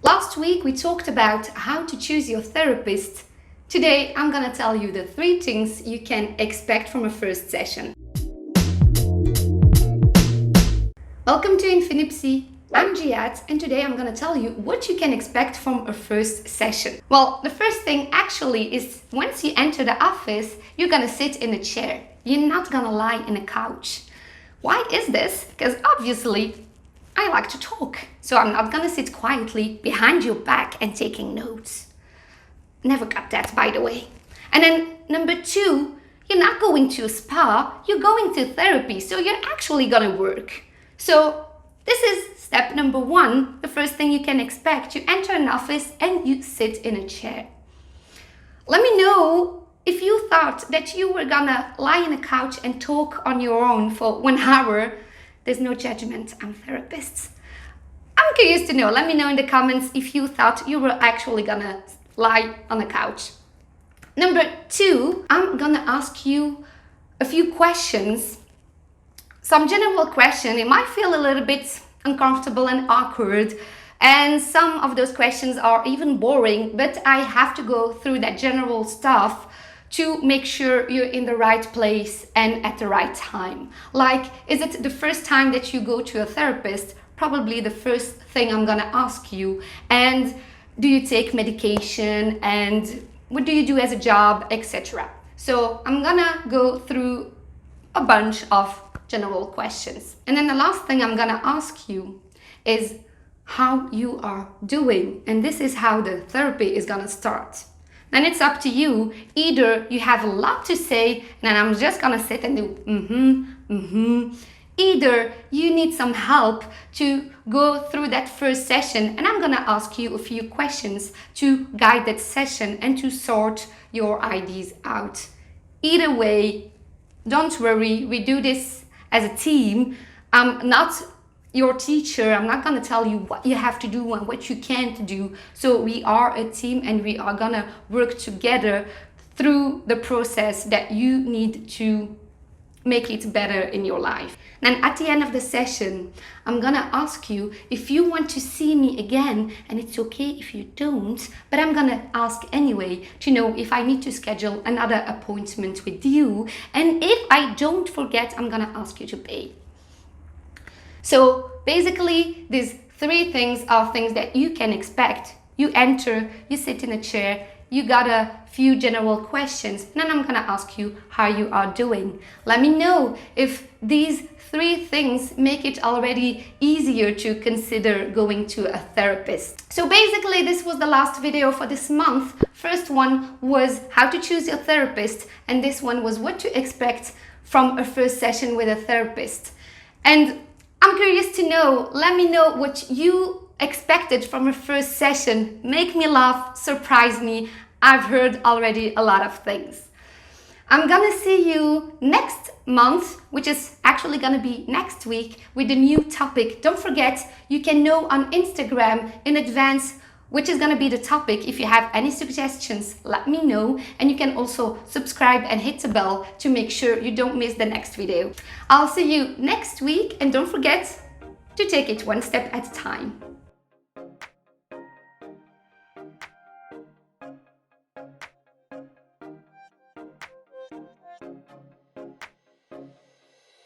Last week we talked about how to choose your therapist. Today I'm gonna tell you the 3 things you can expect from a first session. Welcome to Infinipsy. I'm Jihad, and today I'm gonna tell you what you can expect from a first session. Well, the first thing actually is once you enter the office, you're gonna sit in a chair. You're not gonna lie in a couch. Why is this? Because obviously I like to talk, so I'm not gonna sit quietly behind your back and taking notes. Never got that, by the way. And then number 2, you're not going to a spa, you're going to therapy, so you're actually gonna work. So this is step number 1, the first thing you can expect. You enter an office and you sit in a chair. Let me know if you thought that you were gonna lie on a couch and talk on your own for 1 hour. There's no judgment, I'm therapists. I'm curious to know. Let me know in the comments if you thought you were actually gonna lie on a couch. Number 2, I'm gonna ask you a few questions. Some general questions. It might feel a little bit uncomfortable and awkward, and some of those questions are even boring, but I have to go through that general stuff to make sure you're in the right place and at the right time. Like, is it the first time that you go to a therapist? Probably the first thing I'm gonna ask you. And do you take medication? And what do you do as a job, etc. So I'm gonna go through a bunch of general questions. And then the last thing I'm gonna ask you is how you are doing. And this is how the therapy is gonna start. Then it's up to you. Either you have a lot to say and I'm just gonna sit and do Either you need some help to go through that first session and I'm gonna ask you a few questions to guide that session and to sort your ideas out. Either way, don't worry, we do this as a team. I'm not your teacher. I'm not gonna tell you what you have to do and what you can't do. So we are a team and we are gonna work together through the process that you need to make it better in your life. And at the end of the session, I'm gonna ask you if you want to see me again, and it's okay if you don't, but I'm gonna ask anyway to know if I need to schedule another appointment with you. And if I don't forget, I'm gonna ask you to pay. So basically, these 3 things are things that you can expect. You enter, you sit in a chair, you got a few general questions, and then I'm gonna ask you how you are doing. Let me know if these 3 things make it already easier to consider going to a therapist. So basically, this was the last video for this month. First one was how to choose your therapist, and this one was what to expect from a first session with a therapist. And I'm curious to know, let me know what you expected from a first session. Make me laugh, surprise me. I've heard already a lot of things. I'm gonna see you next month, which is actually gonna be next week, with a new topic. Don't forget, you can know on Instagram in advance which is gonna be the topic. If you have any suggestions, let me know. And you can also subscribe and hit the bell to make sure you don't miss the next video. I'll see you next week, and don't forget to take it one step at a time.